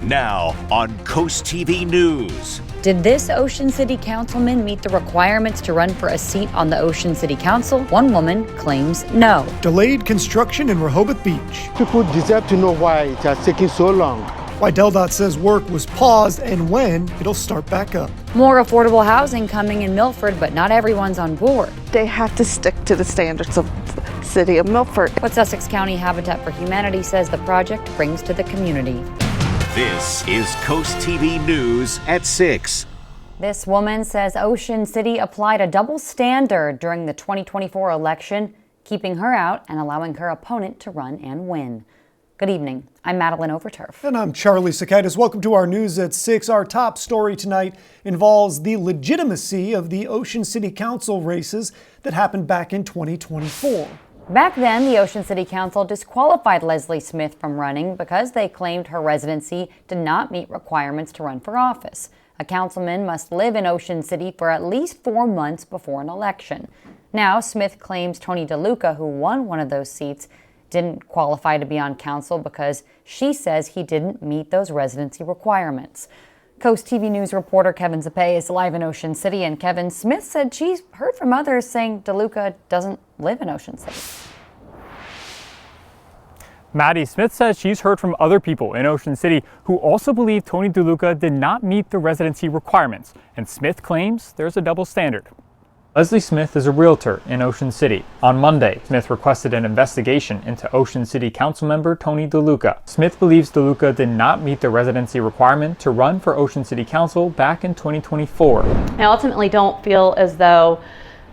Now on CoastTV News. Did this Ocean City councilman meet the requirements to run for a seat on the Ocean City Council? One woman claims no. Delayed construction in Rehoboth Beach. People deserve to know why it has taken so long. Why DelDOT says work was paused and when it'll start back up. More affordable housing coming in Milford, but not everyone's on board. They have to stick to the standards of the city of Milford. What Sussex County Habitat for Humanity says the project brings to the community. This is CoastTV News at 6. This woman says Ocean City applied a double standard during the 2024 election, keeping her out and allowing her opponent to run and win. Good evening. I'm Madeline Overturf. And I'm Charlie Sakaitis. Welcome to our News at 6. Our top story tonight involves the legitimacy of the Ocean City Council races that happened back in 2024. Back then, the Ocean City Council disqualified Leslie Smith from running because they claimed her residency did not meet requirements to run for office. A councilman must live in Ocean City for at least 4 months before an election. Now, Smith claims Tony DeLuca, who won one of those seats, didn't qualify to be on council because she says he didn't meet those residency requirements. Coast TV News reporter Kevin Zappe is live in Ocean City, and Kevin, Smith said she's heard from others saying DeLuca doesn't live in Ocean City. Maddie, Smith says she's heard from other people in Ocean City who also believe Tony DeLuca did not meet the residency requirements, and Smith claims there's a double standard. Leslie Smith is a realtor in Ocean City. On Monday, Smith requested an investigation into Ocean City Councilmember Tony DeLuca. Smith believes DeLuca did not meet the residency requirement to run for Ocean City Council back in 2024. I ultimately don't feel as though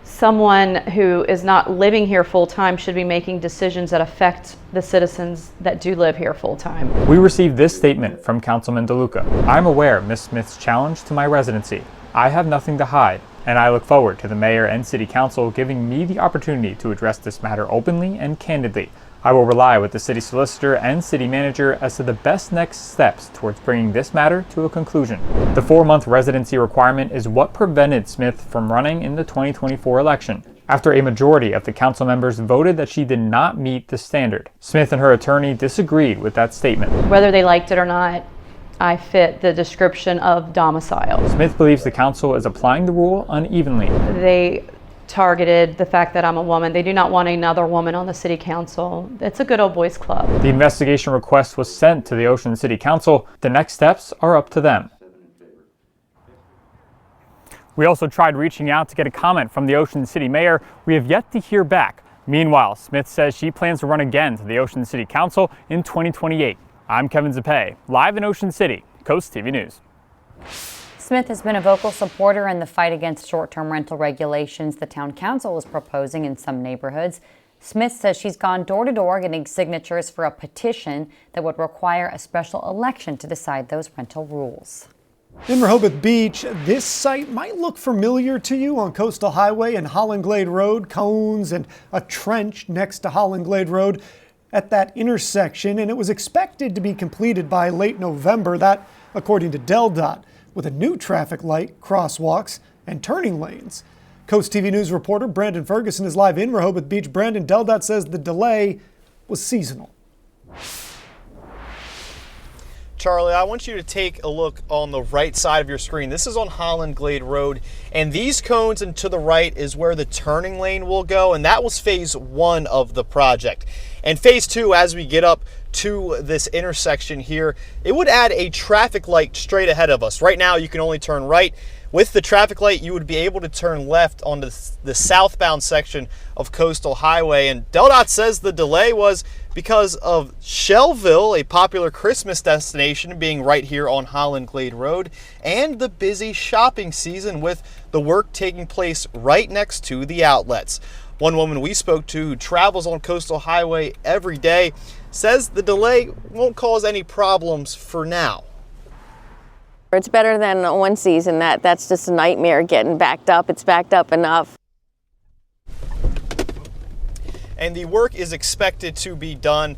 someone who is not living here full-time should be making decisions that affect the citizens that do live here full-time. We received this statement from Councilman DeLuca. I'm aware of Ms. Smith's challenge to my residency. I have nothing to hide, and I look forward to the mayor and city council giving me the opportunity to address this matter openly and candidly. I will rely with the city solicitor and city manager as to the best next steps towards bringing this matter to a conclusion. The 4-month residency requirement is what prevented Smith from running in the 2024 election, after a majority of the council members voted that she did not meet the standard. Smith and her attorney disagreed with that statement. Whether they liked it or not, I fit the description of domicile. Smith believes the council is applying the rule unevenly. They targeted the fact that I'm a woman. They do not want another woman on the city council. It's a good old boys club. The investigation request was sent to the Ocean City Council. The next steps are up to them. We also tried reaching out to get a comment from the Ocean City mayor. We have yet to hear back. Meanwhile, Smith says she plans to run again to the Ocean City Council in 2028. I'm Kevin Zappe, live in Ocean City, Coast TV News. Smith has been a vocal supporter in the fight against short-term rental regulations the town council is proposing in some neighborhoods. Smith says she's gone door to door getting signatures for a petition that would require a special election to decide those rental rules. In Rehoboth Beach, this site might look familiar to you on Coastal Highway and Holland Glade Road, cones and a trench next to Holland Glade Road at that intersection, and it was expected to be completed by late November, that according to DelDOT, with a new traffic light, crosswalks, and turning lanes. Coast TV News reporter Brandon Ferguson is live in Rehoboth Beach. Brandon, DelDOT says the delay was seasonal. Charlie, I want you to take a look on the right side of your screen. This is on Holland Glade Road, and these cones and to the right is where the turning lane will go, and that was phase 1 of the project. And phase 2, as we get up to this intersection here, it would add a traffic light straight ahead of us. Right now, you can only turn right. With the traffic light, you would be able to turn left onto the southbound section of Coastal Highway. And DelDOT says the delay was because of Shellville, a popular Christmas destination, being right here on Holland Glade Road, and the busy shopping season with the work taking place right next to the outlets. One woman we spoke to who travels on Coastal Highway every day says the delay won't cause any problems for now. It's better than one season. That's just a nightmare getting backed up. It's backed up enough. And the work is expected to be done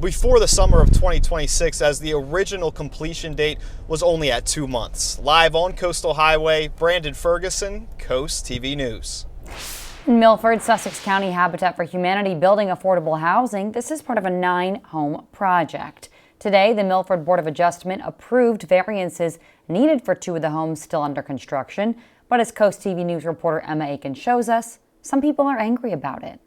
before the summer of 2026, as the original completion date was only at 2 months. Live on Coastal Highway, Brandon Ferguson, Coast TV News. In Milford, Sussex County Habitat for Humanity building affordable housing. This is part of a 9-home project. Today, the Milford Board of Adjustment approved variances needed for 2 of the homes still under construction. But as Coast TV News reporter Emma Aiken shows us, some people are angry about it.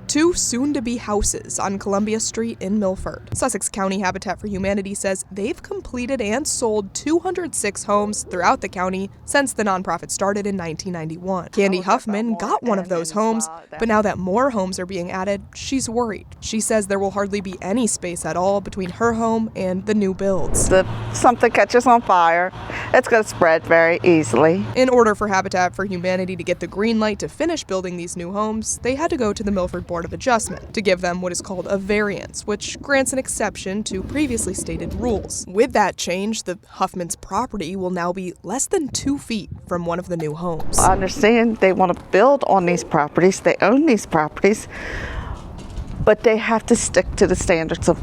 2 soon-to-be houses on Columbia Street in Milford. Sussex County Habitat for Humanity says they've completed and sold 206 homes throughout the county since the nonprofit started in 1991. Candy Huffman got one of those homes, but now that more homes are being added, she's worried. She says there will hardly be any space at all between her home and the new builds. If something catches on fire, it's going to spread very easily. In order for Habitat for Humanity to get the green light to finish building these new homes, they had to go to the Milford Board of Adjustment to give them what is called a variance, which grants an exception to previously stated rules. With that change, the Huffman's property will now be less than 2 feet from one of the new homes. I understand they want to build on these properties, they own these properties, but they have to stick to the standards of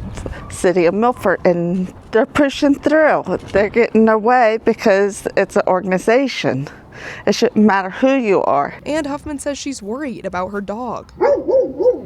City of Milford, and they're pushing through. They're getting their way because it's an organization. It shouldn't matter who you are. And Huffman says she's worried about her dog.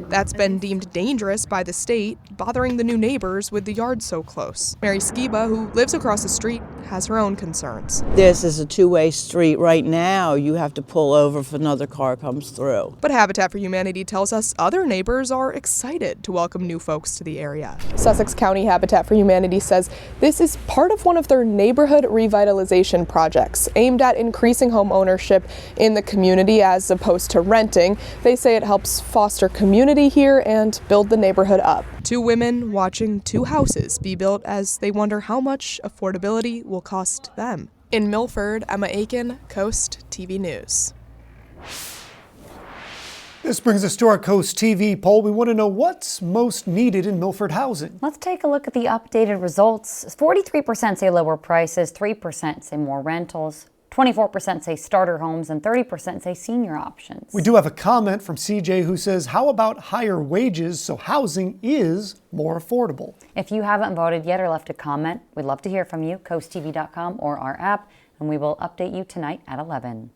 That's been deemed dangerous by the state, bothering the new neighbors with the yard so close. Mary Skiba, who lives across the street, has her own concerns. This is a two-way street. Right now, you have to pull over if another car comes through. But Habitat for Humanity tells us other neighbors are excited to welcome new folks to the area. Sussex County Habitat for Humanity says this is part of one of their neighborhood revitalization projects aimed at increasing home ownership in the community as opposed to renting. They say it helps foster community here and build the neighborhood up. 2 women watching 2 houses be built as they wonder how much affordability will cost them. In Milford, Emma Aiken, Coast TV News. This brings us to our Coast TV poll. We want to know what's most needed in Milford housing. Let's take a look at the updated results. 43% say lower prices, 3% say more rentals, 24% say starter homes, and 30% say senior options. We do have a comment from CJ who says, how about higher wages so housing is more affordable? If you haven't voted yet or left a comment, we'd love to hear from you, coasttv.com or our app, and we will update you tonight at 11.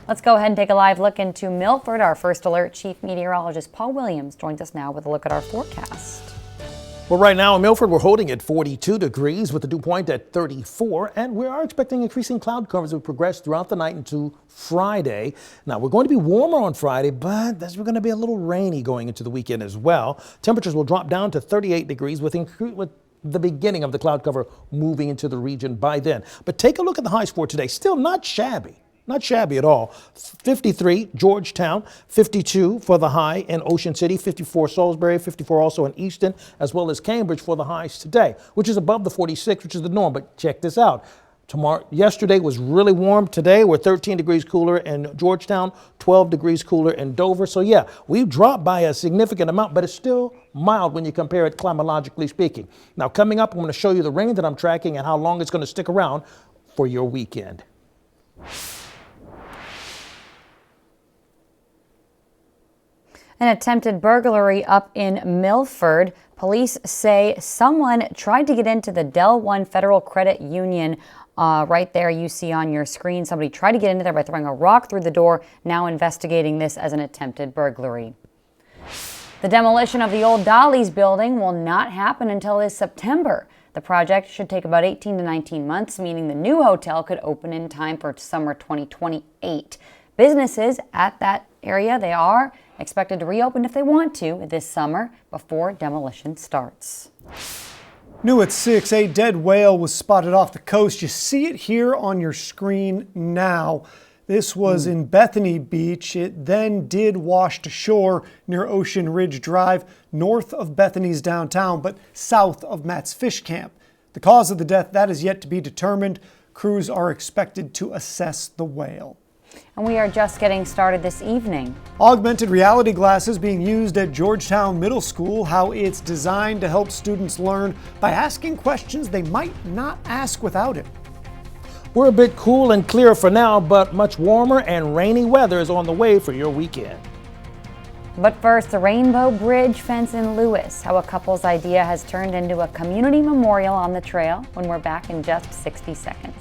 Let's go ahead and take a live look into Milford. Our first alert chief meteorologist Paul Williams joins us now with a look at our forecast. Well, right now in Milford, we're holding at 42 degrees with the dew point at 34, and we are expecting increasing cloud cover as we progress throughout the night into Friday. Now, we're going to be warmer on Friday, but we're going to be a little rainy going into the weekend as well. Temperatures will drop down to 38 degrees with the beginning of the cloud cover moving into the region by then. But take a look at the highs for today. Still not shabby. Not shabby at all. 53 Georgetown, 52 for the high in Ocean City, 54 Salisbury, 54 also in Easton, as well as Cambridge for the highs today, which is above the 46, which is the norm. But check this out. Yesterday was really warm. Today we're 13 degrees cooler in Georgetown, 12 degrees cooler in Dover. So yeah, we've dropped by a significant amount, but it's still mild when you compare it climatologically speaking. Now coming up, I'm going to show you the rain that I'm tracking and how long it's going to stick around for your weekend. An attempted burglary up in Milford. Police say someone tried to get into the Del One Federal Credit Union. Right there you see on your screen. Somebody tried to get into there by throwing a rock through the door. Now investigating this as an attempted burglary. The demolition of the old Dolly's building will not happen until this September. The project should take about 18 to 19 months, meaning the new hotel could open in time for summer 2028. Businesses at that area, they are expected to reopen if they want to this summer before demolition starts. New at 6, a dead whale was spotted off the coast. You see it here on your screen now. This was in Bethany Beach. It then did wash to shore near Ocean Ridge Drive, north of Bethany's downtown, but south of Matt's Fish Camp. The cause of the death, that is yet to be determined. Crews are expected to assess the whale. And we are just getting started this evening. Augmented reality glasses being used at Georgetown Middle School, how it's designed to help students learn by asking questions they might not ask without it. We're a bit cool and clear for now, but much warmer and rainy weather is on the way for your weekend. But first, the Rainbow Bridge fence in Lewis, how a couple's idea has turned into a community memorial on the trail, when we're back in just 60 seconds.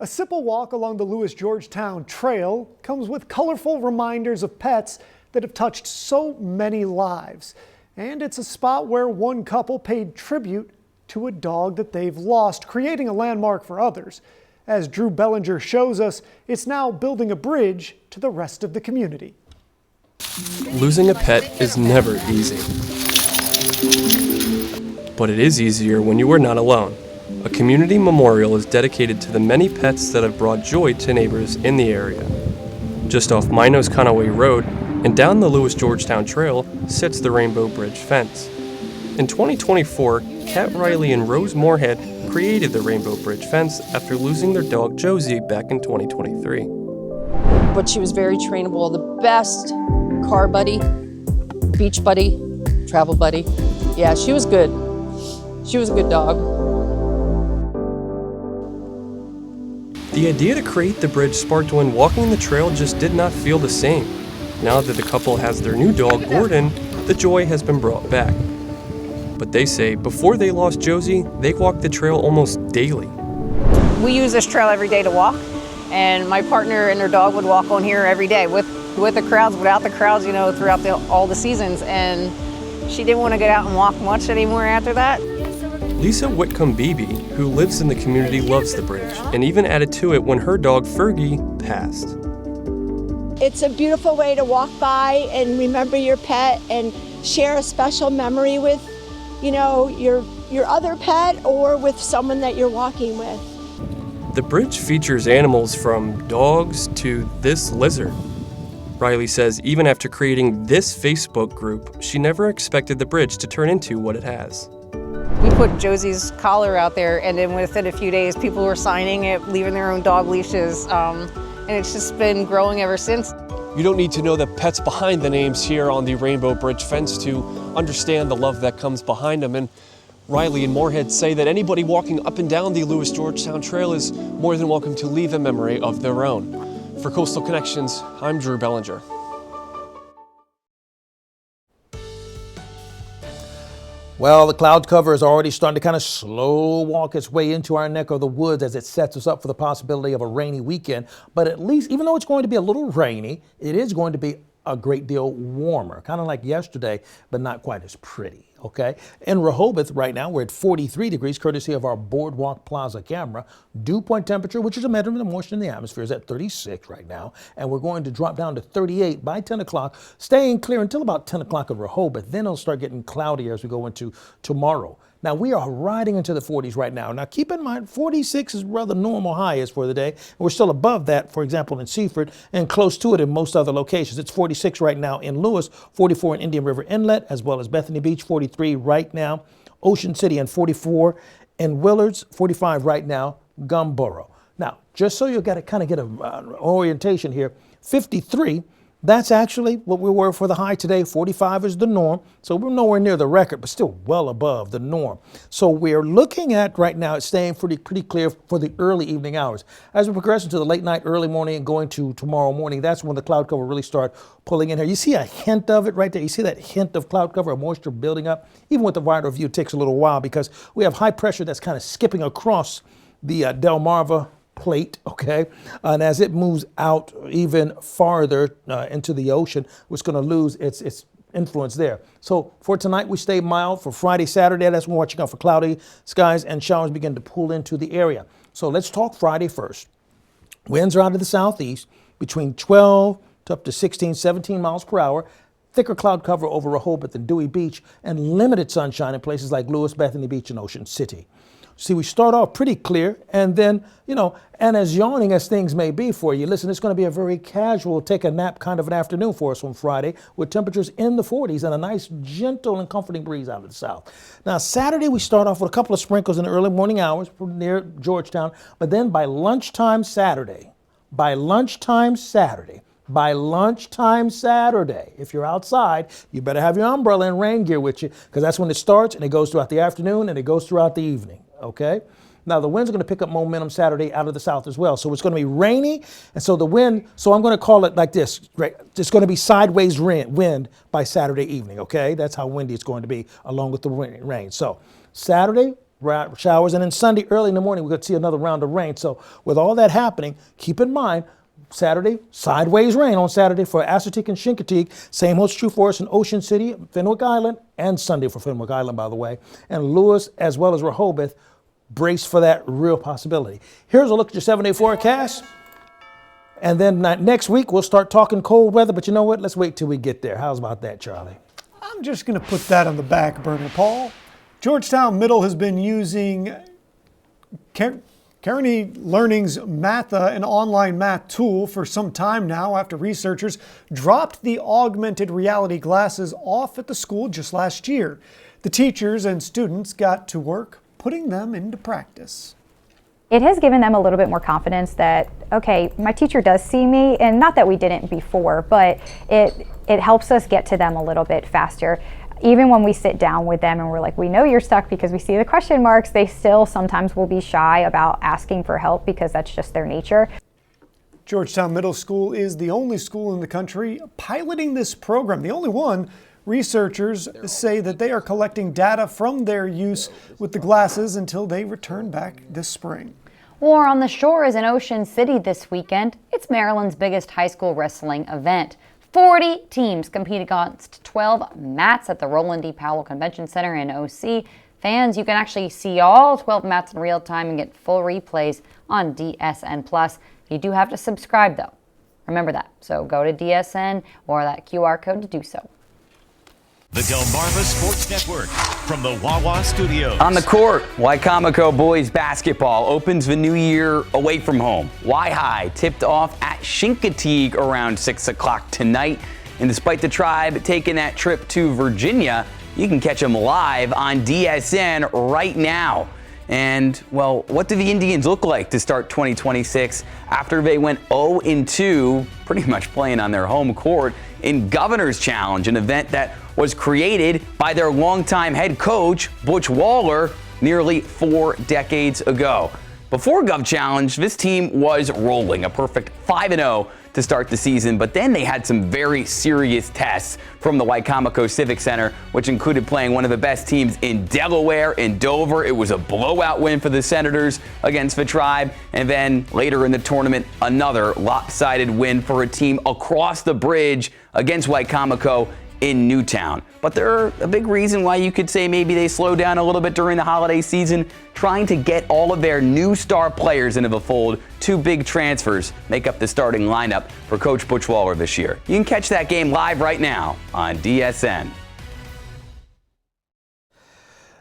A simple walk along the Lewis-Georgetown Trail comes with colorful reminders of pets that have touched so many lives. And it's a spot where one couple paid tribute to a dog that they've lost, creating a landmark for others. As Drew Bellinger shows us, it's now building a bridge to the rest of the community. Losing a pet is never easy. But it is easier when you are not alone. A community memorial is dedicated to the many pets that have brought joy to neighbors in the area. Just off Minos-Conaway Road and down the Lewis-Georgetown Trail sits the Rainbow Bridge fence. In 2024, Kat Riley and Rose Moorhead created the Rainbow Bridge fence after losing their dog Josie back in 2023. But she was very trainable, the best car buddy, beach buddy, travel buddy. Yeah, she was good. She was a good dog. The idea to create the bridge sparked when walking the trail just did not feel the same. Now that the couple has their new dog, Gordon, the joy has been brought back. But they say before they lost Josie, they walked the trail almost daily. We use this trail every day to walk, and my partner and her dog would walk on here every day with the crowds, without the crowds, you know, throughout all the seasons. And she didn't want to get out and walk much anymore after that. Lisa Whitcomb-Beebe, who lives in the community, loves the bridge and even added to it when her dog Fergie passed. It's a beautiful way to walk by and remember your pet and share a special memory with, you know, your other pet or with someone that you're walking with. The bridge features animals from dogs to this lizard. Riley says even after creating this Facebook group, she never expected the bridge to turn into what it has. We put Josie's collar out there, and then within a few days, people were signing it, leaving their own dog leashes, and it's just been growing ever since. You don't need to know the pets behind the names here on the Rainbow Bridge fence to understand the love that comes behind them. And Riley and Moorhead say that anybody walking up and down the Lewis-Georgetown Trail is more than welcome to leave a memory of their own. For Coastal Connections, I'm Drew Bellinger. Well, the cloud cover is already starting to kind of slow walk its way into our neck of the woods as it sets us up for the possibility of a rainy weekend. But at least, even though it's going to be a little rainy, it is going to be a great deal warmer, kind of like yesterday, but not quite as pretty. Okay. In Rehoboth right now, we're at 43 degrees, courtesy of our Boardwalk Plaza camera. Dew point temperature, which is a measurement of moisture in the atmosphere, is at 36 right now. And we're going to drop down to 38 by 10 o'clock, staying clear until about 10 o'clock in Rehoboth. Then it'll start getting cloudier as we go into tomorrow. Now, we are riding into the 40s right now. Now, keep in mind, 46 is rather normal highest for the day. We're still above that, for example, in Seaford, and close to it in most other locations. It's 46 right now in Lewis, 44 in Indian River Inlet, as well as Bethany Beach, 43 right now. Ocean City, and 44 in Willards, 45 right now, Gumboro. Now, just so you got to kind of get an orientation here, 53, that's actually what we were for the high today. 45 is the norm. So we're nowhere near the record, but still well above the norm. So we're looking at right now, it's staying pretty clear for the early evening hours. As we progress into the late night, early morning, and going to tomorrow morning, that's when the cloud cover really start pulling in here. You see a hint of it right there. You see that hint of cloud cover, of moisture building up. Even with the wider view, it takes a little while because we have high pressure that's kind of skipping across the Delmarva plate, okay? And as it moves out even farther into the ocean, it's going to lose its influence there. So for tonight, we stay mild. For Friday, Saturday, that's when we're watching out for cloudy skies and showers begin to pull into the area. So let's talk Friday first. Winds are out of the southeast between 12 to up to 16, 17 miles per hour. Thicker cloud cover over Rehoboth and Dewey Beach, and limited sunshine in places like Lewis, Bethany Beach, and Ocean City. See, we start off pretty clear, and then, you know, and as yawning as things may be for you, listen, it's going to be a very casual take a nap kind of an afternoon for us on Friday, with temperatures in the 40s and a nice, gentle and comforting breeze out of the south. Now, Saturday, we start off with a couple of sprinkles in the early morning hours near Georgetown, but then by lunchtime Saturday, if you're outside, you better have your umbrella and rain gear with you, because that's when it starts, and it goes throughout the afternoon, and it goes throughout the evening, okay? Now, the wind's going to pick up momentum Saturday out of the south as well. So it's going to be rainy, and so the wind, so I'm going to call it like this, right? It's going to be sideways wind by Saturday evening, okay? That's how windy it's going to be, along with the rain. So Saturday, showers, and then Sunday early in the morning we could see another round of rain. So with all that happening, keep in mind, Saturday, sideways rain on Saturday for Assateague and Chincoteague. Same holds true for us in Ocean City, Fenwick Island, and Sunday for Fenwick Island, by the way. And Lewis, as well as Rehoboth, brace for that real possibility. Here's a look at your 7-day forecast. And then next week, we'll start talking cold weather. But you know what? Let's wait till we get there. How's about that, Charlie? I'm just going to put that on the back burner, Paul. Georgetown Middle has been using Kearney Learning's Matha, an online math tool, for some time now after researchers dropped the augmented reality glasses off at the school just last year. The teachers and students got to work putting them into practice. It has given them a little bit more confidence that, okay, my teacher does see me, and not that we didn't before, but it helps us get to them a little bit faster. Even when we sit down with them and we're like, we know you're stuck because we see the question marks, they still sometimes will be shy about asking for help because that's just their nature. Georgetown Middle School is the only school in the country piloting this program, the only one. Researchers say that they are collecting data from their use with the glasses until they return back this spring. War on the Shore is in Ocean City this weekend. It's Maryland's biggest high school wrestling event. 40 teams compete against 12 mats at the Roland D. Powell Convention Center in OC. Fans, you can actually see all 12 mats in real time and get full replays on DSN+. You do have to subscribe though. Remember that. So go to DSN or that QR code to do so. The Delmarva Sports Network from the Wawa Studios. On the court, Wicomico boys basketball opens the new year away from home. Y-High tipped off at Chincoteague around 6 o'clock tonight. And despite the Tribe taking that trip to Virginia, you can catch them live on DSN right now. And, well, what do the Indians look like to start 2026 after they went 0-2, pretty much playing on their home court in Governor's Challenge, an event that was created by their longtime head coach, Butch Waller, nearly 4 decades ago. Before Gov Challenge, this team was rolling, a perfect 5-0 to start the season, but then they had some very serious tests from the Wicomico Civic Center, which included playing one of the best teams in Delaware in Dover. It was a blowout win for the Senators against the Tribe, and then later in the tournament, another lopsided win for a team across the bridge against Wicomico in Newtown. But they're a big reason why you could say maybe they slowed down a little bit during the holiday season, trying to get all of their new star players into the fold. 2 big transfers make up the starting lineup for Coach Butch Waller this year. You can catch that game live right now on DSN.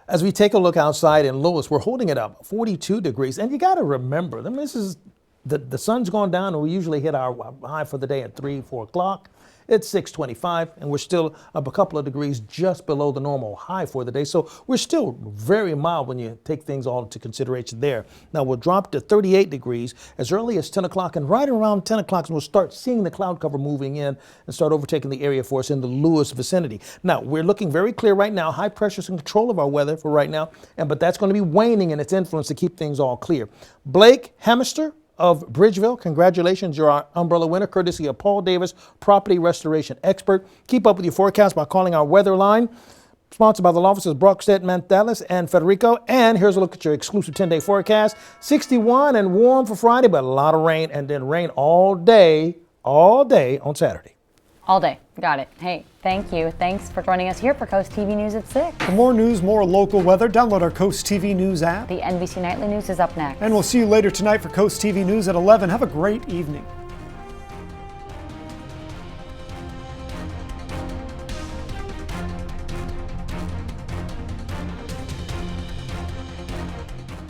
As we take a look outside in Lewis, we're holding it up 42 degrees. And you got to remember, this is the sun's gone down, and we usually hit our high for the day at 3-4 o'clock. It's 6:25, and we're still up a couple of degrees just below the normal high for the day. So we're still very mild when you take things all into consideration there. Now we'll drop to 38 degrees as early as 10 o'clock, and right around 10 o'clock we'll start seeing the cloud cover moving in and start overtaking the area for us in the Lewis vicinity. Now we're looking very clear right now. High pressure's in control of our weather for right now, but that's going to be waning in its influence to keep things all clear. Blake Hemister of Bridgeville, congratulations, you're our umbrella winner, courtesy of Paul Davis, property restoration expert. Keep up with your forecast by calling our weather line, sponsored by the law offices Brockstedt, Mantalis, and Federico. And here's a look at your exclusive 10-day forecast. 61 and warm for Friday, but a lot of rain, and then rain all day on Saturday. All day. Got it. Hey, thank you. Thanks for joining us here for Coast TV News at 6. For more news, more local weather, download our Coast TV News app. The NBC Nightly News is up next. And we'll see you later tonight for Coast TV News at 11. Have a great evening.